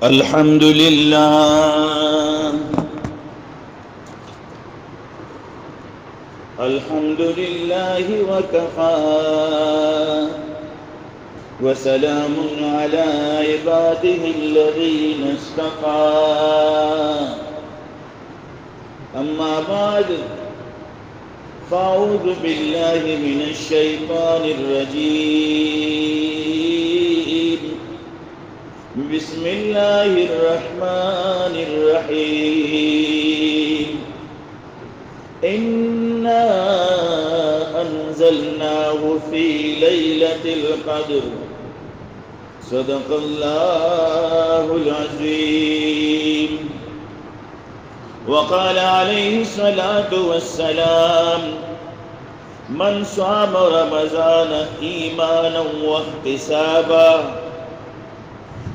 अल्हम्दुलिल्लाह वकफ़ा वसलामुन अला इबादिहिल्लज़ीना इस्तफ़ा अम्मा बाद फ़अऊज़ु बिल्लाहि मिनश शैतानिर रजीम बिस्मिल्लाहिर रहमानिर रहीम इन्ना अंज़लनाहु फ़ी लैलतिल क़द्र सदक़ल्लाहुल अज़ीम वक़ाल अलैहिस्सलातु वस्सलाम मन स्वाम रमज़ान ईमानन वहतिसाबन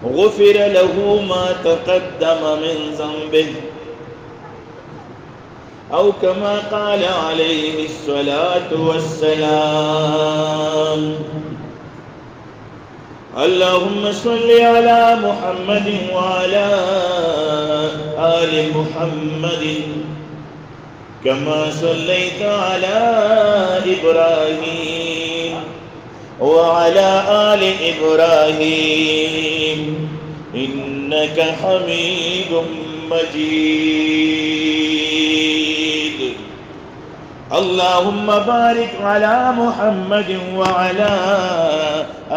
गुफ़िर लहू मा तक़द्दम मिन ज़ंबिहि औ कमा क़ाल अलैहिस्सलातु वस्सलाम अल्लाहुम्मा सल्लि अला मुहम्मदिन व अला आलि मुहम्मदिन कमा सल्लैता अला इब्राहीम व अला आलि इब्राहीम इन्नका हमीदुम मजीद। अल्लाहुम्मा बारिक अला मुहम्मदिन व अला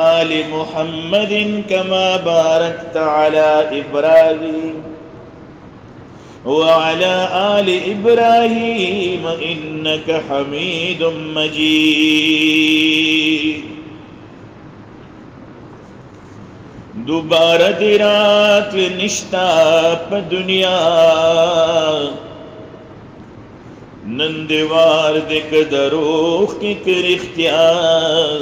आलि मुहम्मदिन कमा बारकता अला इब्राहीम व अला आलि इब्राहीम इन्नका हमीदुम मजीद। दोबारा दी रात निश्ता प दुनिया नंदेवार दिक दरोख की रिख्तियार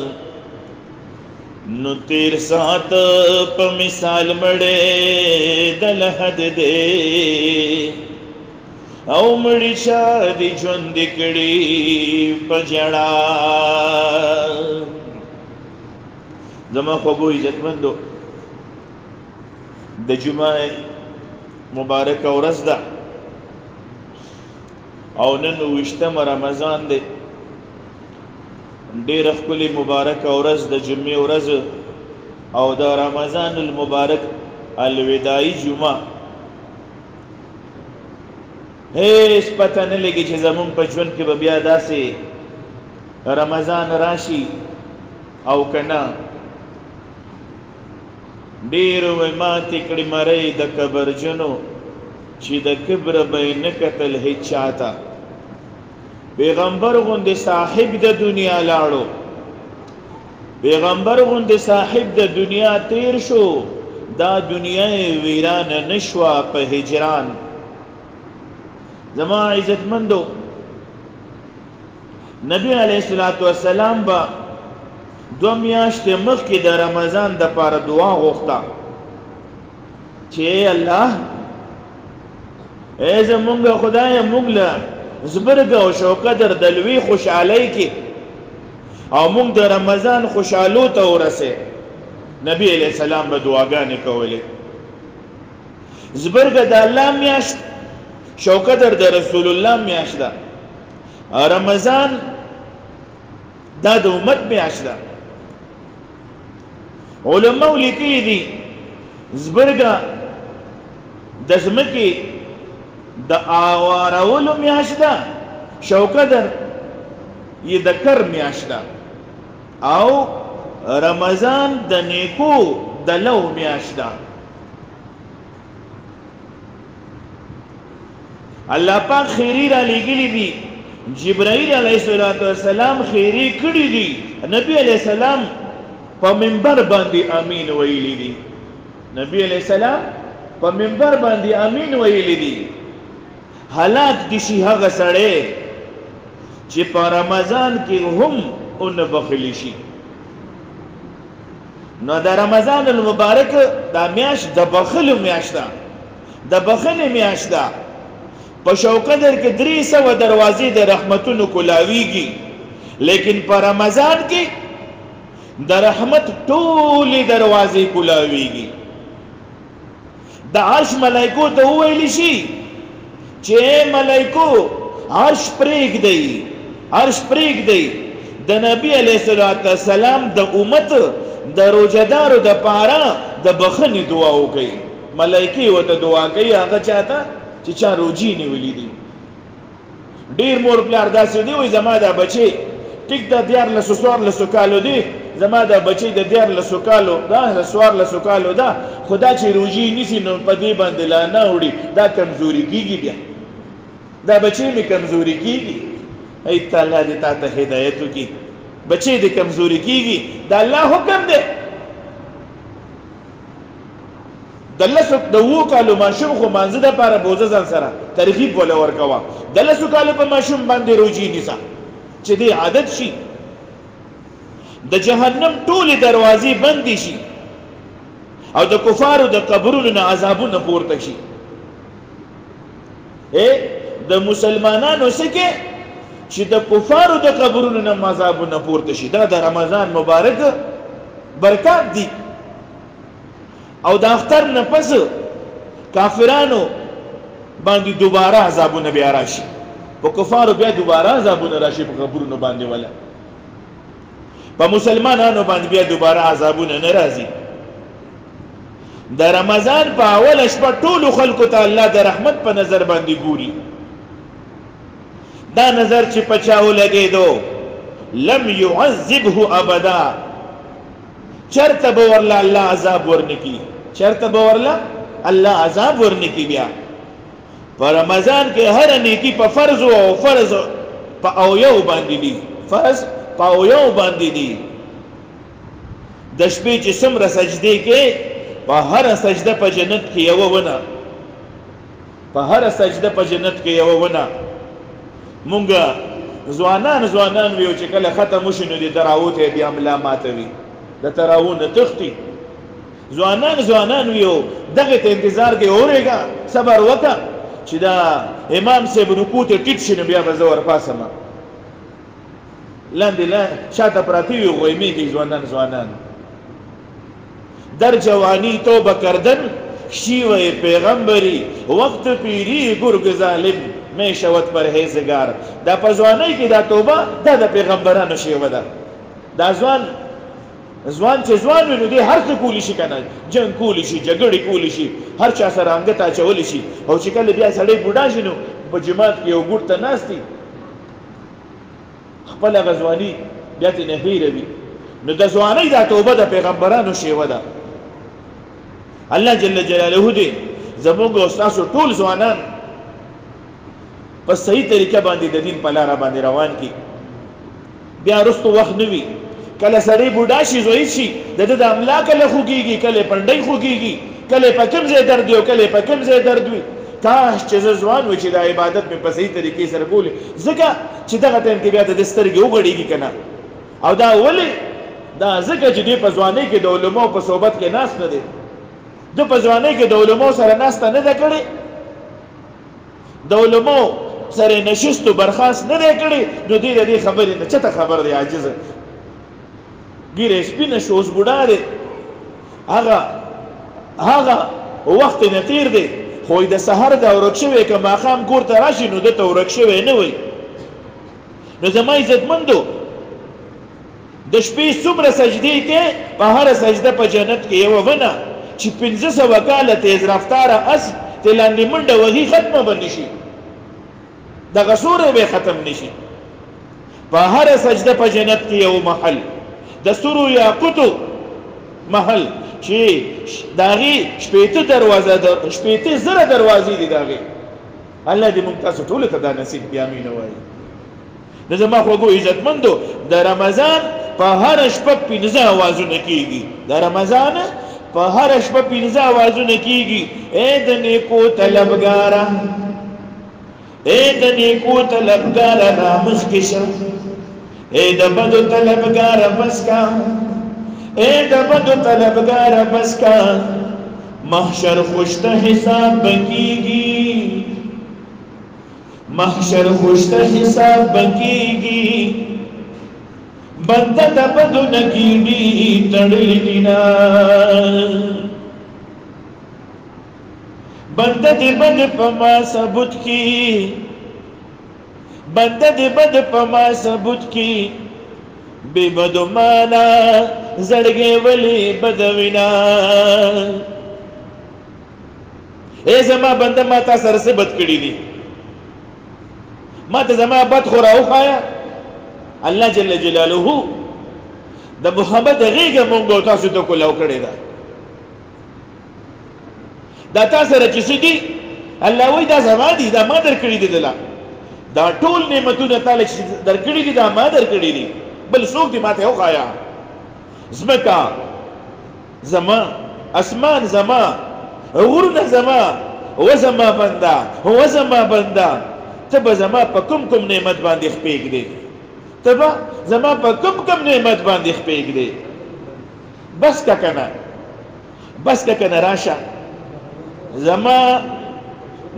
नु तेर सात प मिसाल मड़े दलहद दे औ मड़ी शादी जोंदिकड़ी पजड़ा जमा खबो इज्जतमंदो द जुमा मुबारक औरस दा او نن وشتم رمضان دی ډیر خپل مبارک ورځ د جمعې ورځ او د رمضان المبارک الوداعي جمعه هیڅ پته نه لګي چې زمون په ژوند کې به بیا داسې رمضان راشي او کنه ډیر ما تکړی مړی د کبرجنو چې د کبر به نه کتل هیڅ چاته پیغمبر غوندې صاحب د دنیا لاړو پیغمبر غوندې صاحب د دنیا تیر شو دا دنیا ویران نشوا په هجران زما عزتمندو نبی علیہ الصلوۃ والسلام با دو میاشتې مخکې د رمضان د پاره دعا غوښته چې الله ای زمونږ خدای مونږ له زبرګ او شوقدر د لوی خوشحالۍ کې او مونږ د رمضان خوشحالو ته ورسه نبی علیہ السلام به دعاګانې کولې زبرګ د الله میاشت شوقدر د رسول الله میاشت ده رمضان دا د امت میاشت ده علماء لیکي دي زبرګ د ځمکې د آوارولو میاشت ده شوقدر یې د کر میاشت ده او رمضان د نیکو د لو میاشت ده الله پاک خیری را لګلی دي جبرائیل علیہ السلام خیری کړی دي نبی علیہ السلام په منبر باندې امین ویلی دي نبی علیہ السلام په منبر باندې امین ویلی دي حالات دي شي هغه سړی چې په رمضان کې هم اون بخلی شي نو د رمضان المبارک دا میاشت د بخلو میاشت ده د بخنې میاشت ده په شوقدر کې 300 دروازې د رحمتونو کولاویږي لیکن په رمضان کې د رحمت ټولې دروازې کولاویږي د عرش ملائکو ته وویل شي چې ملائکو عرش پرېږدئ عرش پرېږدئ د نبی علیه السلام د امت د روزهدارو د پاره د بخښنې دعا وکړي ملائکې ورته دعا کوي هغه چاته چې چا روزي نیولي دي ډېر مور پلار داسې دی وایي زما دا بچی ټیک د 14 کالو دی زما دا بچی د 14 کالو دا 14 کالو دا خدا چې روزي نیسي نو په دې باندې لا نه وړي دا کمزوري کېږي بیا دا بچی مې کمزوري کېږي ای تعالی دې تا ته هدایت وکړي بچی دې کمزوري کېږي دا الله حکم دی د 10 کالو ماشوم خو مانځه د پاره بوزه ځان سره ترغیب ولا ورکوا د 10 کالو په ماشوم باندې روزي نیسه چې دې عادت شي د جهنم ټولې دروازې بندې شي او د کفارو د قبرونو نه عذابونه پورته شي د مسلمانانو سکه چې د کفارو د قبرونو نه عذابونه پورته شي دا د رمضان مبارک برکات دي او د اختر نه پس کافرانو باندې دوباره عذابونه بیا راشي په کفارو بیا دوباره عذابونه راشي په قبرونو باندې ولا په مسلمانانو باندې بیا دوباره عذابونه نه راځي د رمضان په اول شپه ټول خلکو ته الله د رحمت په نظر باندې ګوري دا نظر چې پچاو لګېدو لم يعذبه ابدا چرته به ورله الله عذاب ورنکي چرته به ورله الله عذاب ورنکي بیا په رمضان کې هر نیکی په فرض او فرض په او یو باندې دي فرض په او یو باندې دي د شپې چې څومره سجدې کې په هر سجده په جنت کې یو ونه په هر سجده په جنت کې یو ونه مونږه ځوانان ویو چې کله ختم وشي نو د تراویح ته بیا ملا ماتوي د تراویح نه تختی ځوانان ویو دغه ته انتظار کې اورېګا صبر وکړه چې دا امام صاحب رکوع ته ټیټ شي نو بیا به زه ورپاسم لاندې شاته پراته وي غویمې کې ځوانان در جوانی توبه کردن شیوه پیغمبری وقت پیری گرگ ظالم میں شوت پرهیزگار دا په ځوانۍ کې دا توبه دا د پیغمبرانو شیوه ده دا ځوان چې ځوان وي نو دی هر څه کولی شي کنه جنګ کولی شي جګړې کولی شي هر چا سره انګته اچولی شي او چې کله بیا سړی بوډا شي نو په جماعت کې یو ګوټ ته ناست دي خپل هغه ځواني بیا ترې نه هېروي نو د ځوانۍ دا توبه د پیغمبرانو شیوه ده الله جل جلاله دې زموږ او ستاسو ټول ځوانان په صحیح طریقه باندې د دین په لاره باندې روان کړي بیا وروسته وخت نه وي کله سړی بوډا شي زوی شي د ده د املا کله خوږېږي کله پنډۍ خوږېږي کله په کوم ځای درد وي او کله په کوم ځای درد وي کاش چې زه ځوان وي چې دا عبادت مې په صحیح طریقې سره کولې ځکه چې دغه ټایم کې بیا د دې سترګې وغړېږي که نه او دا ولې دا ځکه چې دوی په ځوانۍ کې د علماو په صحبت کې ناست نه دی دو په ځوانۍ کې د علماو سره ناسته نه ده کړې د علماو سره نشست و برخاست نه دی کړی نو دی د دې خبرې نه چته خبر دی عاجزه ګیره سپینه شو اوس بوډا دی هغه وخت نه تیر دی خو د سحر دا ورک شوی که ماښام کور ته راشي نو دته ورک شوی نه وي نو زما عزتمندو د شپې څومره سجدې کې په هره سجده په جنت کې یوه ونه چې 500 کاله تیز رفتاره اس ته لاندې منډه وهي ختمه به نشي دغه سوری به ختم نشي په هره سجده په جنت کې یو محل د سرو یاقوتو محل چې د هغې 80 زره دروازې دي د هغې الله دې موږ تاسو ټولو ته دا نصیب بیا امین ووایي نو زما خوږو عزتمندو د رمضان په هره شپه 15 اوازونه کېږي د رمضان په هر شپه 15 اوازونه کېږي اے د نیکو طلبګاره را مخکې شه اے د بدو طلبګاره بس کا اے د بدو طلبګاره بس کا محشر خوشته حساب بکیږي محشر خوشته حساب بکیږي بنده د بدو نګیډي تړلې دینا بنده دی بد پا ما ثبوت کی بنده دی بد پا ما ثبوت کی بی بدو مانا زڑگے ولی بدوینا اے زما بنده ما تا سر سے بد کری دی ما تا زما بد خوراو خایا اللہ جل جلالہو دا محمد غیگا مونگو تاسو تو کو لو کردی دا تا سره چې سدي الله وای دا زما دي دا ما درکړي دي دلا دا ټول نعمتونه تعالی چې درکړي دي دا ما درکړي دي بل څوک دي ماته وخایا زمکا زما اسمان زما غرونه زما وزما بندا وزما بندا تب زما په کوم کوم نعمت باندې خپېګ دي تب زما په کوم کوم نعمت باندې خپېګ دي بس کا کنه راشه زما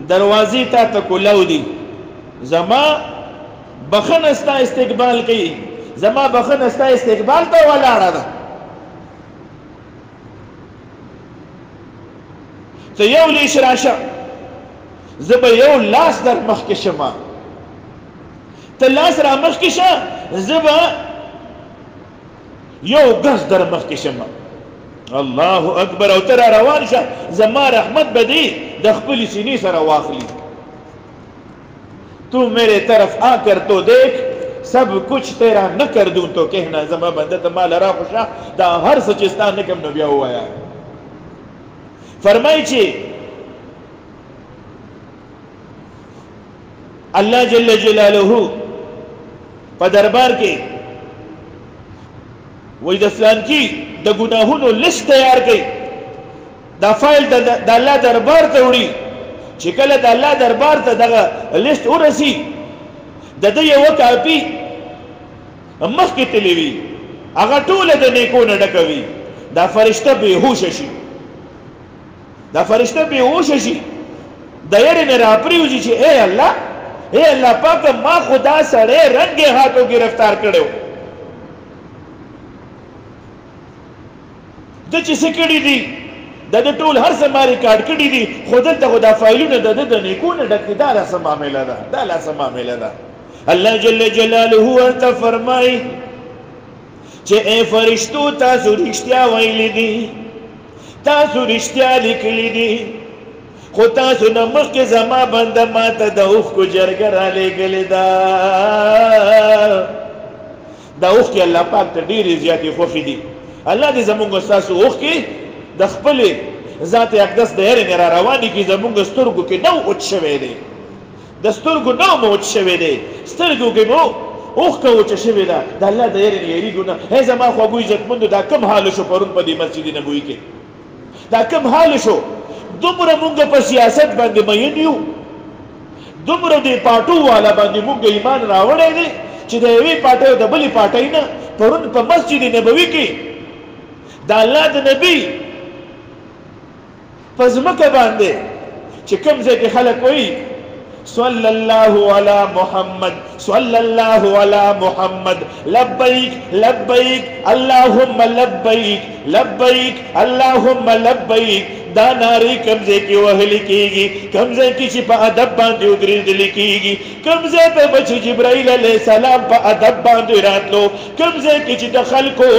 دروازی تا تکلو دی زما بخن استا استقبال کی زما بخن استا استقبال تا ولاړه ده ته یو لیش راشه زب یو لاس در مخ کې شما ته لاس را مخ کې شه زب یو غز در مخ کې شما الله اکبر او تر روان شه زما رحمت بدی د خپل سینې سره واخلی تو میرے طرف آ کر تو دیکھ سب کچھ تیرا نہ کر دوں تو کہنا زما بنده ته مال را خوشا دا هر څه چې ستا نه کوم نو بیا وایا فرمای چې الله جل جلاله په دربار کې وای د فلان کی د ګناهونو لیست تیار کړي دا فایل د الله دربار ته وړي چې کله د الله دربار ته دغه لیست ورسی د دې یو کاپی مخکې تللی وي هغه ټوله د نیکو نه ډکوي دا فرشته بېهوشه شي دا فرشته بېهوشه شي د یارې نه راپرېوځي چې اے الله پاک ما خدا سړی رنګې هاتو گرفتار کړو د چې څه کړي دي د ټول هر څه ما ریکارډ کړي دي خو دلته خو دا فایلونه د نیکو نه ډک دي دا څه معامله ده الله جل جلاله ورته فرمایي چې اے فرشتو تاسو رښتیا ویلي دي تاسو رښتیا لیکلي دي خو تاسو نه مخکې زما بنده ما ته د اوښکو جرګه رالیږلې ده دا اوښکې الله پاک ته ډېرې زیاتې خوښې دي الله دې زمونږ ستاسو اوښکې د خپلې ذات اقدس د هرې نه را روانې کړي زمونږ سترګو کې نو اوچ شوی دی د سترګو نو مو اوچ شوی دی سترګو کې مو اوښکه اوچه شوې ده د الله د هرې نه یېرېږو نه ای زما خوږو عزتمندو دا کوم حال شو پرون په دې مسجد نبوي کې دا کوم حال شو دومره مونږ په سیاست باندې مین یو دومره دې پاټو والا باندې مونږ ایمان راوړی دی چې د یوې پاټۍ او د بلې پاټۍ نه پرون په مسجد نبوي کې د الله د نبي په ځمکه باندې چې کوم ځای کې خلک وایي صلی الله علی محمد صلی الله علی محمد لبیک لبیک اللهم لبیک لبیک اللهم لبیک دا ناری کمزے کی وحلی کیگی کمزے کی چی پا ادب باندی ادریدلی کیگی کمزے پہ بچی جبرائیل علیہ السلام پا ادب باندی راتلو کمزے کی چی دخل کو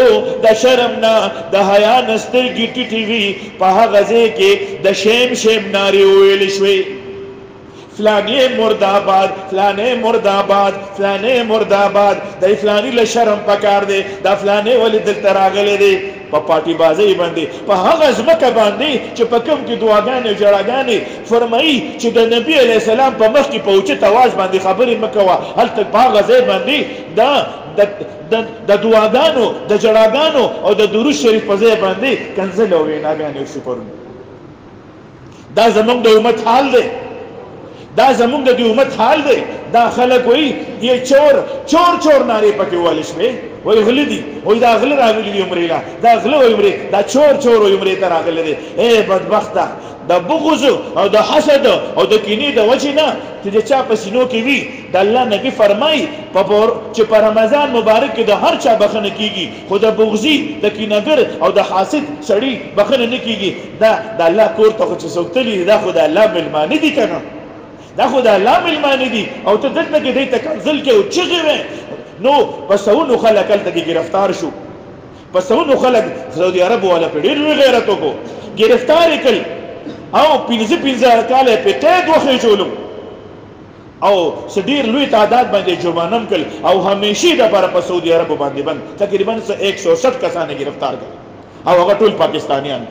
دا شرمنا دا حیا نستر گی ٹی وی پا غزے کے دا شیم ناری ہوئیل شوی فلانے مرد آباد فلانے مرد آباد فلانے مرد آباد دا فلانی لشرم پکار دے دا فلانے ولی دل تراغلے دے پا پارٹی بازی باندی پا حغز مکہ باندی چی پا کم کی دعاگانی جراگانی فرمائی چی دا نبی علیہ السلام پا مخ کی پوچی تواز باندی خبری مکوا حل تک پا غزی باندی دا دعاگانو دا جراگانو او دا دروش شریف پا زی باندی کنزل ہوئی ناگانی اسی پرون دا زمان دا امت حال دے دا زمونږ د امت حال دی دا خلک وایي یہ چور نارې پکې وویل شوې وایي غله دي وایي دا غله راغلي دي عمرې له دا غله وایي عمرې دا چور وایي عمرې ته راغلی دی ای بدبخته د بغض او د حسد او د کینې د وجې نه چې د چا په سینو کې وي د الله نبی فرمایي چې په رمضان مبارک کې د هر چا بخښنه کیږي خو د بغضي د کینهګر او د حاسد سړي بخښنه نه کیږي دا د الله کور ته خو چې څوک تلي دا خو د الله مېلمانه دي که نه دا خو د الله مېلمانه دي او ته دلته کې دی ته کنځل کې او چغې وې نو په سونو خلک هلته کې ګرفتار شو په سونو خلک سعودي عرب والا په ډېر لوی غیرت وکړو ګرفتار یې کړل او 15 کاله یې په قید وخېچولو او څه ډېر لوی تعداد باندې جرمانه هم کړل او همیشې دپاره په سعودي عربو باندې بند تقریبا 160 کسان یې ګرفتار کړل او هغه ټول پاکستانیان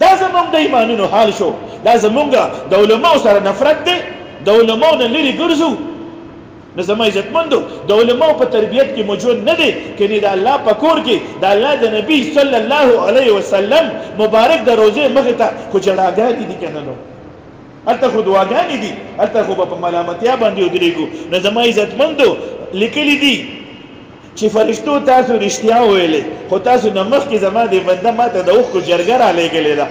دا زمونږ د ایمانونو حال شو دا زمونږ د علماو سره نفرت دی د علماو نه لرې ګرځو نو زما عزتمندو د علماو په تربیت کې موجود نه دی کنې د الله په کور کې د الله د نبي صلی الله علیه وسلم مبارک د روزې مخې ته خو جړاګانې دي که نه نو هلته خو دعاګانې دي هلته خو به په ملامتیا باندې ودرېږو نو زما عزتمندو لیکلي دي چې فرشتو تاسو رښتیا ویلې خو تاسو نه مخکې زما د بنده ماته د اوښکو جرګه رالېږلې ده